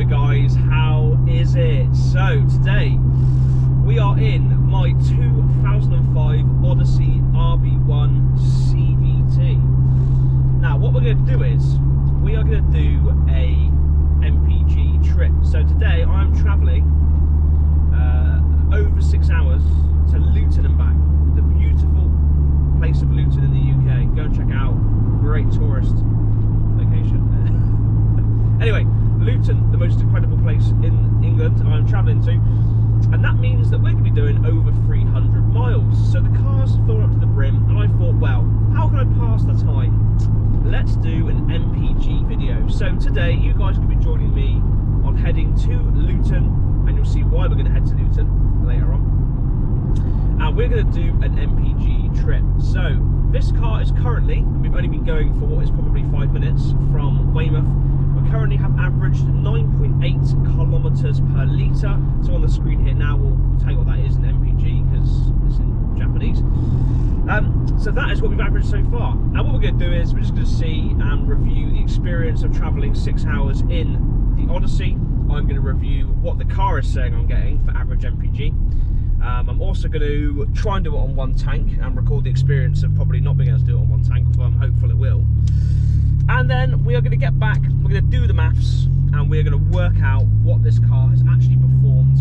guys, how is it? So today we are in my 2005 Odyssey RB1 CVT. Now what we're going to do is we are going to do a MPG trip. So today I'm travelling over 6 hours to Luton and back, the beautiful place of Luton in the UK. Go and check it out, great tourist location. Anyway, Luton, the most incredible place in England I'm travelling to, and that means that we're going to be doing over 300 miles. So the car's filled up to the brim, and I thought, well, how can I pass the time? Let's do an MPG video. So today, you guys are going to be joining me on heading to Luton, and you'll see why we're going to head to Luton later on. And we're going to do an MPG trip. So this car is currently, we've only been going for what is probably 5 minutes from Weymouth. We currently have averaged 9.8 kilometers per litre. So on the screen here now, we'll tell you what that is in MPG because it's in Japanese. So that is what we've averaged so far. And what we're going to do is we're just going to see and review the experience of travelling 6 hours in the Odyssey. I'm going to review what the car is saying I'm getting for average MPG. I'm also going to try and do it on one tank and record the experience of probably not being able to do it on one tank, although I'm hopeful it will. And then we are going to get back, we're going to do the maths, and we're going to work out what this car has actually performed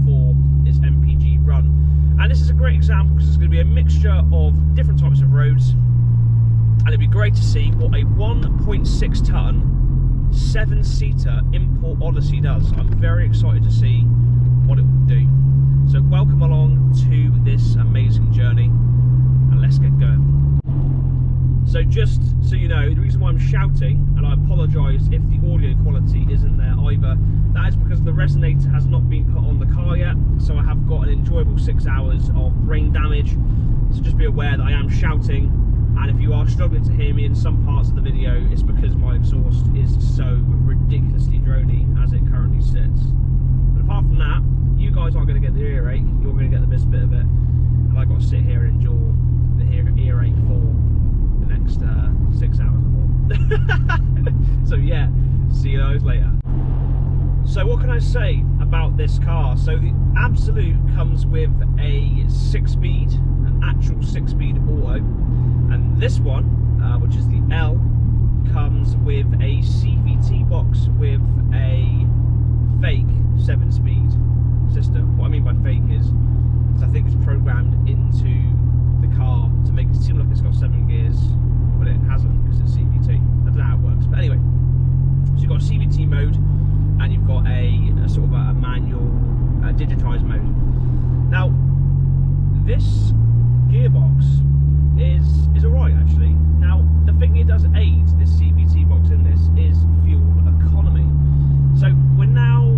for its MPG run. And this is a great example because it's going to be a mixture of different types of roads, and it'd be great to see what a 1.6 ton 7-seater import Odyssey does. I'm very excited to see what it will do. So welcome along to this amazing journey, and let's get going. So just so you know, the reason why I'm shouting, and I apologise if the audio quality isn't there either, that is because the resonator has not been put on the car yet, so I have got an enjoyable 6 hours of brain damage. So just be aware that I am shouting, and if you are struggling to hear me in some parts of the video, it's because my exhaust is so ridiculously drony as it currently sits. But apart from that, you guys aren't going to get the earache, you're going to get the best bit of it, and I've got to sit here and endure the earache for the next 6 hours or more. So yeah, see you guys later. So what can I say about this car? So the Absolute comes with a 6-speed, an actual 6-speed auto, and this one, which is the L, comes with a CVT box with a fake 7-speed system. What I mean by fake is I think it's programmed into the car to make it seem like it's got 7 gears, but it hasn't because it's CVT. I don't know how it works, but anyway. So you've got a CVT mode, and you've got a sort of a manual, digitised mode. Now, this gearbox is alright actually. Now, the thing it does aid this CVT box in this is fuel economy. So we're now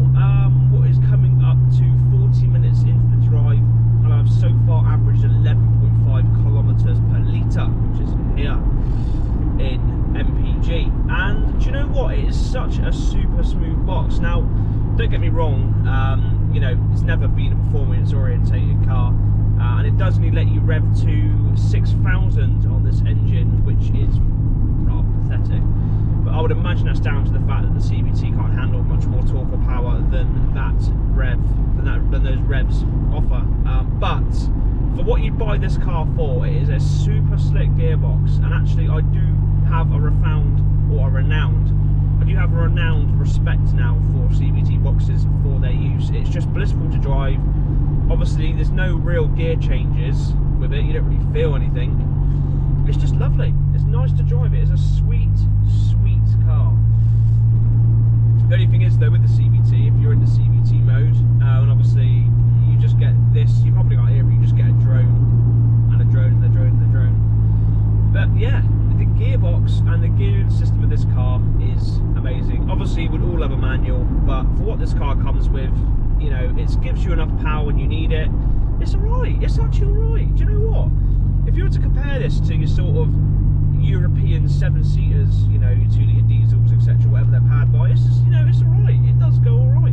what is coming up to 40 minutes into the drive, and I've so far averaged 11.5 kilometers per litre, which is here in MPG. And do you know what? It is such a super smooth box. Now, don't get me wrong, you know, it's never been a performance-orientated car, and it does only let you rev to 6,000 on this engine, which is rather pathetic. But I would imagine that's down to the fact that the CVT can't handle much more torque or power than those revs offer. But for what you buy this car for, it is a super slick gearbox, and actually I do have a renowned respect now for CVT boxes for their use. It's just blissful to drive. Obviously there's no real gear changes with it, you don't really feel anything. It's just lovely, it's nice to drive. It is a sweet car. The only thing is though, with the CVT, if you're in the CVT mode, and obviously you just get this, you probably got here, but you just get a drone, and a drone, and a drone, and a drone. But yeah, the gearbox and the gearing system of this car is amazing. Obviously we'd all have a manual, but for what this car comes with, you know, it gives you enough power when you need it. It's alright, it's actually alright. Do you know what? If you were to compare this to your sort of European 7-seaters, you know, your 2-litre diesels, etc., whatever they're powered by, it's just, you know, it's alright. It does go alright.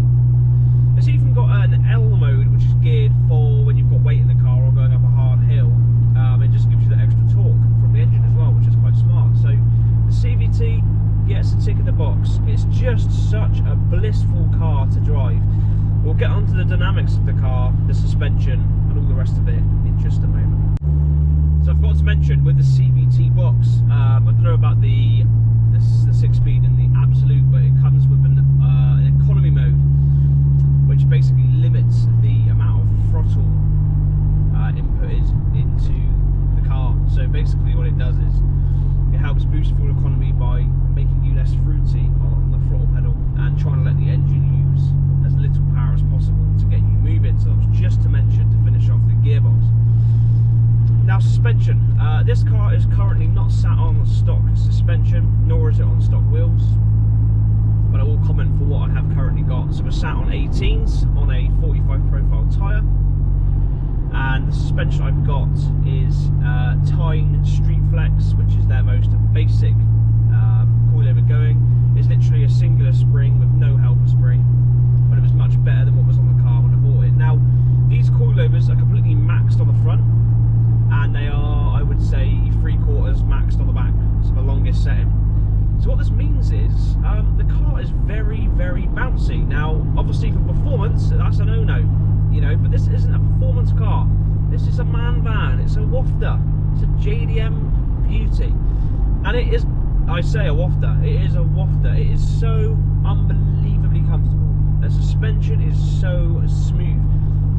It's even got an L mode, which is geared for when you've got weight in the car or going up a hard hill. It just gives you that extra torque from the engine as well, which is quite smart. So the CVT gets a tick in the box. It's just such such a blissful car to drive. We'll get onto the dynamics of the car, the suspension, and all the rest of it in just a moment. So I forgot to mention with the CVT box, I don't know about the 6-speed and the absolute, but it comes with an economy mode, which basically limits the amount of throttle inputted into the car. So basically what it does is it helps boost fuel economy by making you less fruity on the throttle pedal and trying to let the engine use as little power as possible to get you moving. So that was just to mention to finish off the gearbox. Now suspension, this car is currently not sat on stock suspension, nor is it on stock wheels, but I will comment for what I have currently got. So we're sat on 18s on a 45 profile tyre, and the suspension I've got is Tyne Street Flex, which is their most basic coilover going. It's literally a singular spring with no helper spring, but it was much better than what was on the car when I bought it. Now these coilovers are completely maxed on the front, and they are, I would say, 3/4 maxed on the back, so the longest setting. So what this means is the car is very, very bouncy. Now obviously for performance, that's a no-no, you know, but this isn't a performance car. This is a man van, it's a wafter, it's a JDM beauty. And it is, I say a wafter, it is a wafter. It is so unbelievably comfortable. The suspension is so smooth.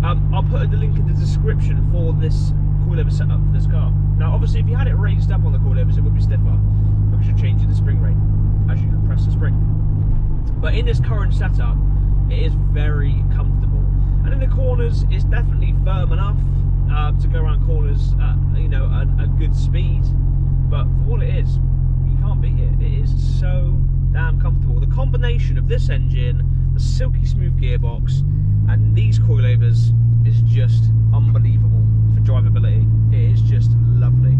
I'll put the link in the description for this coilover setup for this car. Now obviously if you had it raised up on the coilovers, it would be stiffer because you're changing the spring rate as you compress the spring. But in this current setup, it is very comfortable. And in the corners, it's definitely firm enough to go around corners at, you know, a good speed. But for what it is, you can't beat it. It is so damn comfortable. The combination of this engine, the silky smooth gearbox, and these coilovers is just unbelievable for drivability. It is just lovely.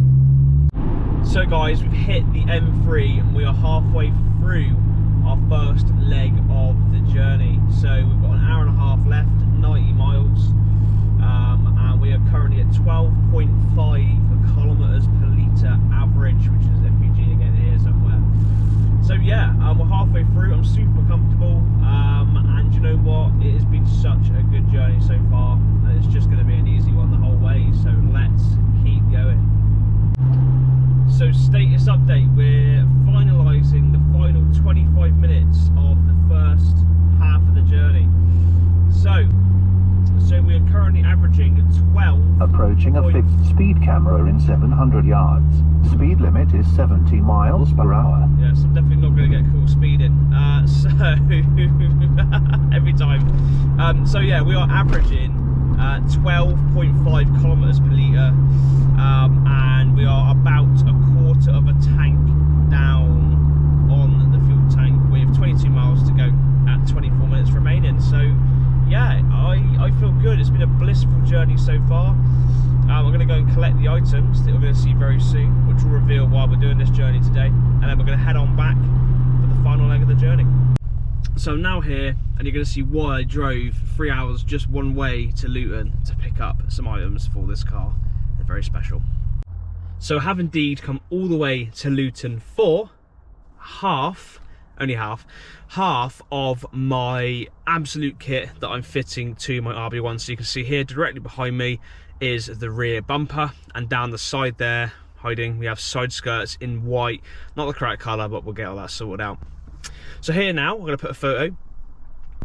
So guys, we've hit the M3 and we are halfway through our first leg of the journey. So we've got an hour and a half left, 90 miles, and we are currently at 12.5 kilometers per litre average, which is MPG again here somewhere. So yeah, we're halfway through. I'm super comfortable, and you know what? It has been such a good journey so far, and it's just going to be an easy one the whole way. So let's keep going. So status update, we're finalising the final 25 minutes of the first half of the journey. So we're currently averaging 12. Approaching a fixed speed camera in 700 yards. Speed limit is 70 miles per hour. Yes, I'm definitely not going to get caught speeding. So every time. So yeah, we are averaging 12.5 kilometers per litre, and we are about a quarter of a tank down on the fuel tank with 22 miles to go at 24 minutes remaining. So yeah, I feel good. It's been a blissful journey so far. I'm going to go and collect the items that we're going to see very soon, which will reveal why we're doing this journey today, and then we're going to head on back for the final leg of the journey. So I'm now here, and you're going to see why I drove 3 hours just one way to Luton to pick up some items for this car. They're very special. So I have indeed come all the way to Luton for only half of my absolute kit that I'm fitting to my RB1. So you can see here directly behind me is the rear bumper, and down the side there, hiding, we have side skirts in white. Not the correct colour, but we'll get all that sorted out. So here now, we're going to put a photo.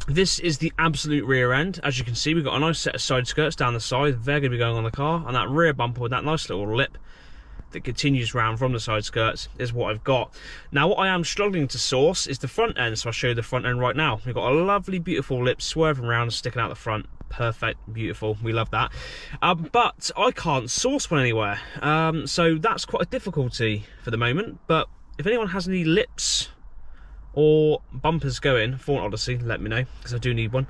This is the absolute rear end. As you can see, we've got a nice set of side skirts down the side. They're going to be going on the car, and that rear bumper with that nice little lip that continues round from the side skirts is what I've got. Now what I am struggling to source is the front end, so I'll show you the front end right now. We've got a lovely beautiful lip swerving around, sticking out the front. Perfect, beautiful, we love that. But I can't source one anywhere, so that's quite a difficulty for the moment. But if anyone has any lips or bumpers going for an Odyssey, let me know, because I do need one.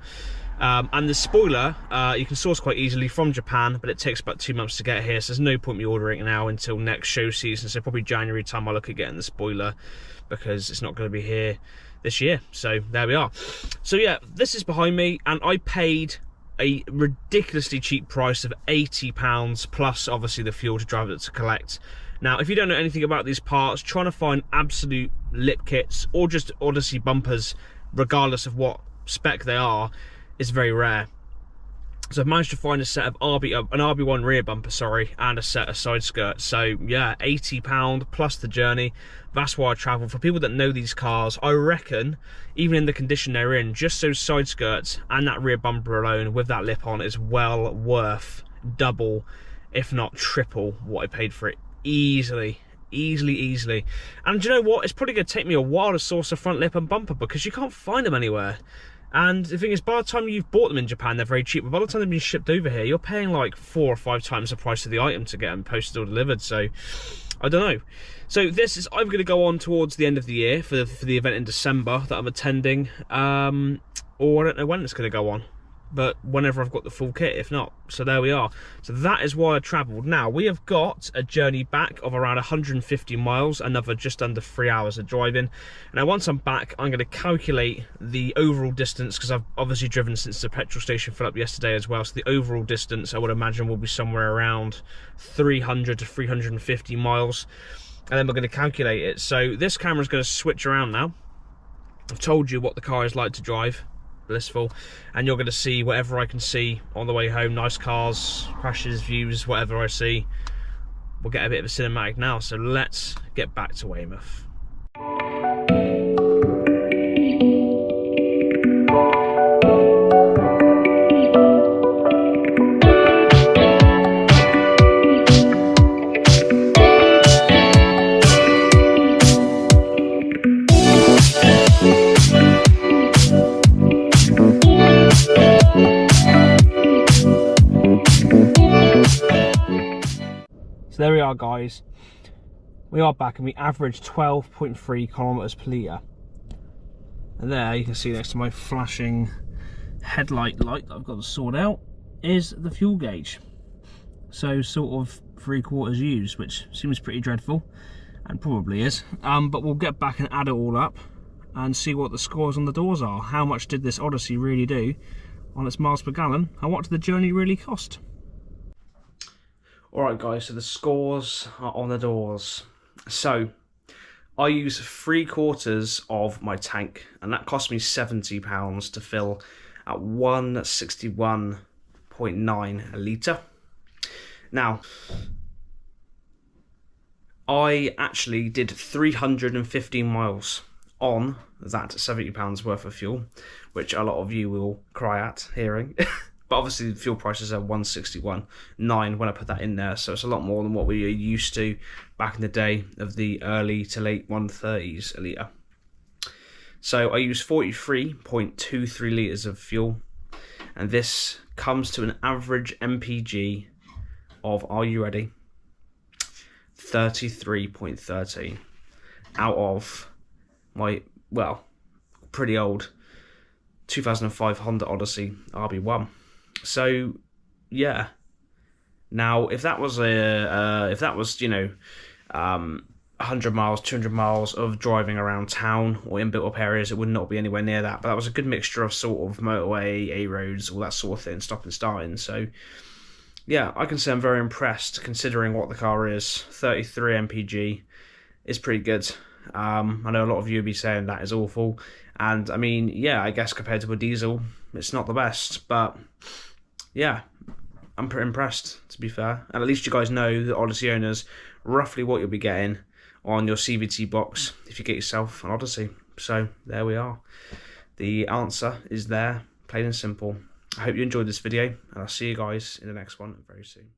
And the spoiler, you can source quite easily from Japan, but it takes about 2 months to get here, so there's no point me ordering it now until next show season. So probably January time I'll look at getting the spoiler, because it's not going to be here this year. So there we are. So yeah, this is behind me, and I paid a ridiculously cheap price of £80 plus obviously the fuel to drive it to collect. Now if you don't know anything about these parts, trying to find absolute lip kits or just Odyssey bumpers regardless of what spec they are, is very rare. So I've managed to find a set of an RB1 rear bumper, sorry, and a set of side skirts. So yeah, £80 plus the journey. That's why I travel. For people that know these cars, I reckon, even in the condition they're in, just those side skirts and that rear bumper alone with that lip on is well worth double, if not triple, what I paid for it. Easily. And do you know what? It's probably going to take me a while to source a front lip and bumper because you can't find them anywhere. And the thing is, by the time you've bought them in Japan, they're very cheap. But by the time they've been shipped over here, you're paying like 4 or 5 times the price of the item to get them posted or delivered. So, I don't know. So this is, I'm going to go on towards the end of the year for the event in December that I'm attending. Or I don't know when it's going to go on. But whenever I've got the full kit, if not. So there we are. So that is why I travelled. Now, we have got a journey back of around 150 miles, another just under 3 hours of driving. Now, once I'm back, I'm going to calculate the overall distance, because I've obviously driven since the petrol station filled up yesterday as well. So the overall distance, I would imagine, will be somewhere around 300 to 350 miles. And then we're going to calculate it. So this camera's going to switch around now. I've told you what the car is like to drive. Blissful, and you're going to see whatever I can see on the way home. Nice cars, crashes, views, whatever I see. We'll get a bit of a cinematic now, so let's get back to Weymouth. So there we are, guys. We are back and we averaged 12.3 kilometers per litre. And there you can see next to my flashing headlight light that I've got to sort out is the fuel gauge. So sort of 3/4 used, which seems pretty dreadful, and probably is. But we'll get back and add it all up and see what the scores on the doors are. How much did this Odyssey really do on its miles per gallon, and what did the journey really cost? Alright guys, so the scores are on the doors. So, I use 3/4 of my tank, and that cost me £70 to fill at 161.9 a litre. Now, I actually did 315 miles on that £70 worth of fuel, which a lot of you will cry at hearing. But obviously the fuel prices are 161.9 when I put that in there, so it's a lot more than what we were used to back in the day of the early to late 130s a litre. So I use 43.23 litres of fuel, and this comes to an average MPG of, are you ready, 33.13 out of my, well, pretty old 2005 Honda Odyssey RB1. So yeah, now if that was you know 100 miles, 200 miles of driving around town or in built up areas, it would not be anywhere near that. But that was a good mixture of sort of motorway, A roads, all that sort of thing, stop and starting. So yeah, I can say I'm very impressed considering what the car is. 33 mpg is pretty good. I know a lot of you will be saying that is awful, and I mean, yeah, I guess compared to a diesel, it's not the best, but yeah, I'm pretty impressed, to be fair. And at least you guys know, the Odyssey owners, roughly what you'll be getting on your CVT box if you get yourself an Odyssey. So there we are. The answer is there, plain and simple. I hope you enjoyed this video, and I'll see you guys in the next one very soon.